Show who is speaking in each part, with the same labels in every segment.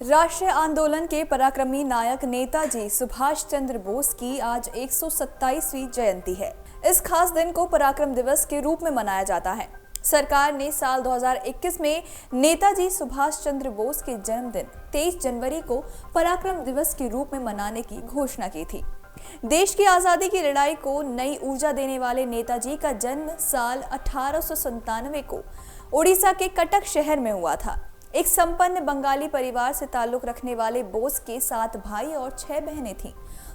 Speaker 1: राष्ट्रीय आंदोलन के पराक्रमी नायक नेताजी सुभाष चंद्र बोस की आज 127वीं जयंती है। इस खास दिन को पराक्रम दिवस के रूप में मनाया जाता है। सरकार ने साल 2021 में नेताजी सुभाष चंद्र बोस के जन्मदिन 23 जनवरी को पराक्रम दिवस के रूप में मनाने की घोषणा की थी। देश की आजादी की लड़ाई को नई ऊर्जा देने वाले नेताजी का जन्म साल 1897 को ओडिशा के कटक शहर में हुआ था। एक संपन्न बंगाली परिवार से ताल्लुक रखने वाले बोस के 7 भाई और 6 बहनें थीं।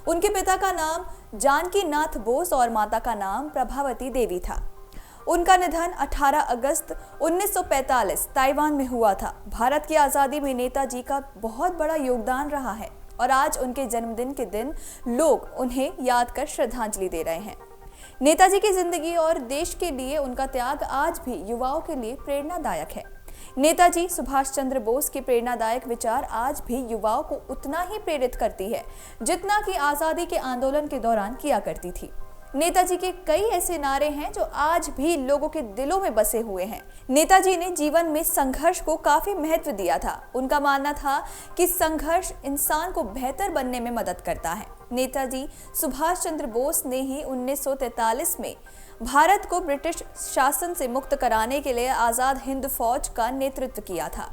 Speaker 1: उनके पिता का नाम जानकी नाथ बोस और माता का नाम प्रभावती देवी था। उनका निधन 18 अगस्त 1945 ताइवान में हुआ था। भारत की आज़ादी में नेताजी का बहुत बड़ा योगदान रहा है और आज उनके जन्मदिन के दिन लोग उन्हें याद कर श्रद्धांजलि दे रहे हैं। नेताजी की जिंदगी और देश के लिए उनका त्याग आज भी युवाओं के लिए प्रेरणादायक है। नेताजी सुभाष चंद्र बोस के प्रेरणादायक विचार आज भी युवाओं को उतना ही प्रेरित करती है जितना कि आज़ादी के आंदोलन के दौरान किया करती थी। नेताजी के कई ऐसे नारे हैं जो आज भी लोगों के दिलों में बसे हुए हैं। नेताजी ने जीवन में संघर्ष को काफी महत्व दिया था। उनका मानना था कि संघर्ष इंसान को बेहतर बनने में मदद करता है। नेताजी सुभाष चंद्र बोस ने ही 1943 में भारत को ब्रिटिश शासन से मुक्त कराने के लिए आजाद हिंद फौज का नेतृत्व किया था।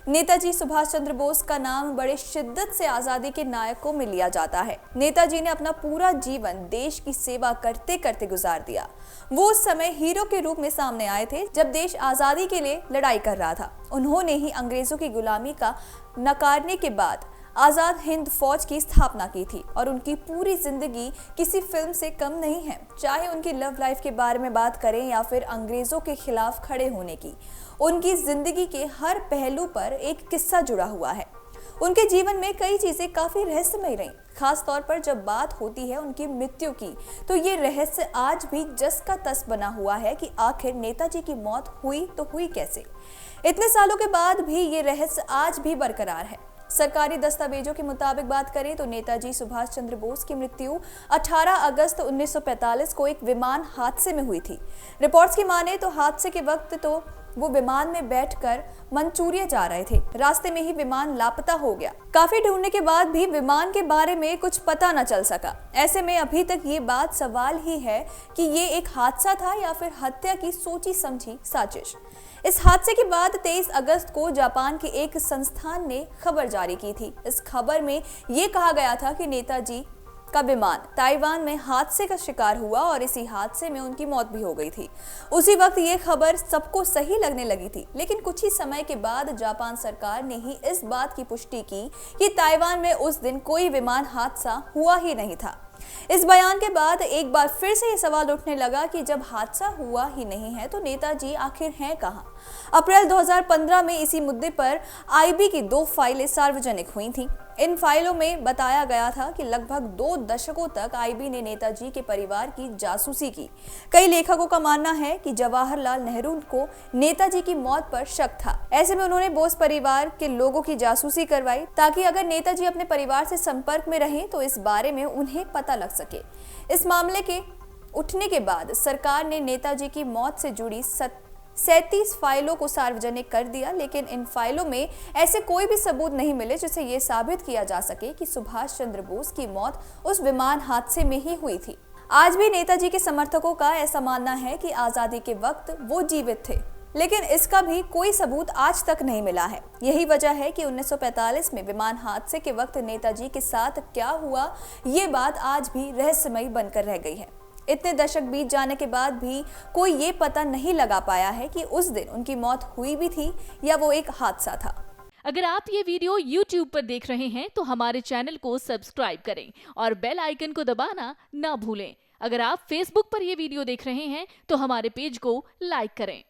Speaker 1: नेताजी सुभाष चंद्र बोस का नाम बड़े शिद्दत से आजादी के नायकों में लिया जाता है। नेताजी ने अपना पूरा जीवन देश की सेवा करते करते गुजार दिया। वो उस समय हीरो के रूप में सामने आए थे जब देश आजादी के लिए लड़ाई कर रहा था। उन्होंने ही अंग्रेजों की गुलामी का नकारने के बाद आजाद हिंद फौज की स्थापना की थी और उनकी पूरी जिंदगी किसी फिल्म से कम नहीं है। चाहे उनकी लव लाइफ के बारे में बात करें या फिर अंग्रेजों के खिलाफ खड़े होने की, उनकी जिंदगी के हर पहलू पर एक किस्सा जुड़ा हुआ है। उनके जीवन में कई चीजें काफी रहस्यमय रहीं। खास तौर पर जब बात होती है उनकी मृत्यु की, तो ये रहस्य आज भी जस का तस बना हुआ है कि आखिर नेताजी की मौत हुई तो हुई कैसे। इतने सालों के बाद भी ये रहस्य आज भी बरकरार है। सरकारी दस्तावेजों के मुताबिक बात करें तो नेताजी सुभाष चंद्र बोस की मृत्यु 18 अगस्त 1945 को एक विमान हादसे में हुई थी। रिपोर्ट्स की माने तो हादसे के वक्त तो वो विमान में बैठकर मंचूरिया जा रहे थे। रास्ते में ही विमान लापता हो गया। काफी ढूंढने के बाद भी विमान के बारे में कुछ पता न चल सका। ऐसे में अभी तक ये बात सवाल ही है कि ये एक हादसा था या फिर हत्या की सोची समझी साजिश। इस हादसे के बाद 23 अगस्त को जापान के एक संस्थान ने खबर जारी की थी। इस खबर में ये कहा गया था कि नेताजी का विमान ताइवान में हादसे का शिकार हुआ और इसी हादसे में उनकी मौत भी हो गई थी। उसी वक्त ये खबर सबको सही लगने लगी थी, लेकिन कुछ ही समय के बाद जापान सरकार ने ही इस बात की पुष्टि की कि ताइवान में उस दिन कोई विमान हादसा हुआ ही नहीं था। इस बयान के बाद एक बार फिर से ये सवाल उठने लगा कि जब हादसा हुआ ही नहीं है तो नेताजी आखिर हैं कहां। अप्रैल 2015 में इसी मुद्दे पर आईबी की 2 फाइलें सार्वजनिक हुई थीं। इन फाइलों में बताया गया था कि लगभग 2 दशकों तक आईबी ने नेताजी के परिवार की जासूसी की। कई लेखकों का मानना है कि जवाहरलाल नेहरू को नेताजी की मौत पर शक था। ऐसे में उन्होंने बोस परिवार के लोगों की जासूसी करवाई ताकि अगर नेताजी अपने परिवार से संपर्क में रहें तो इस बारे में उन्हें पता लग सके। इस मामले के उठने के बाद सरकार ने नेताजी की मौत से जुड़ी 37 फाइलों को सार्वजनिक कर दिया, लेकिन इन फाइलों में ऐसे कोई भी सबूत नहीं मिले जिससे ये साबित किया जा सके कि सुभाष चंद्र बोस की मौत उस विमान हादसे में ही हुई थी। आज भी नेताजी के समर्थकों का ऐसा मानना है कि आजादी के वक्त वो जीवित थे, लेकिन इसका भी कोई सबूत आज तक नहीं मिला है। यही वजह है कि 1945 में विमान हादसे के वक्त नेताजी के साथ क्या हुआ, ये बात आज भी रहस्यमयी बनकर रह गई है। इतने दशक बीत जाने के बाद भी कोई ये पता नहीं लगा पाया है कि उस दिन उनकी मौत हुई भी थी या वो एक हादसा था।
Speaker 2: अगर आप ये वीडियो YouTube पर देख रहे हैं तो हमारे चैनल को सब्सक्राइब करें और बेल आइकन को दबाना ना भूलें। अगर आप Facebook पर ये वीडियो देख रहे हैं तो हमारे पेज को लाइक करें।